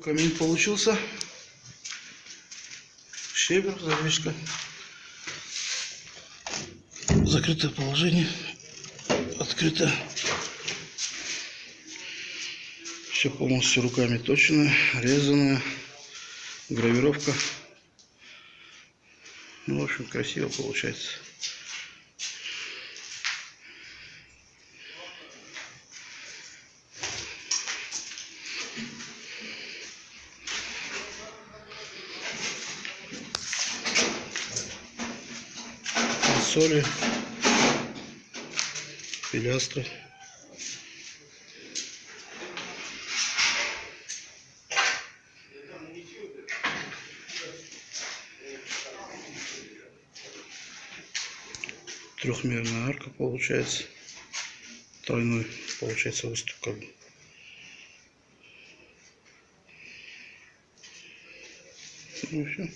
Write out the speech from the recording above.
Камин получился. Щебер, задвижка. Закрытое положение. Открыто. Все полностью руками точно, резаное. Гравировка. Ну, в общем, красиво получается. Соли, пилястры. Трехмерная арка получается. Тройной получается выступ как бы. Ну и все.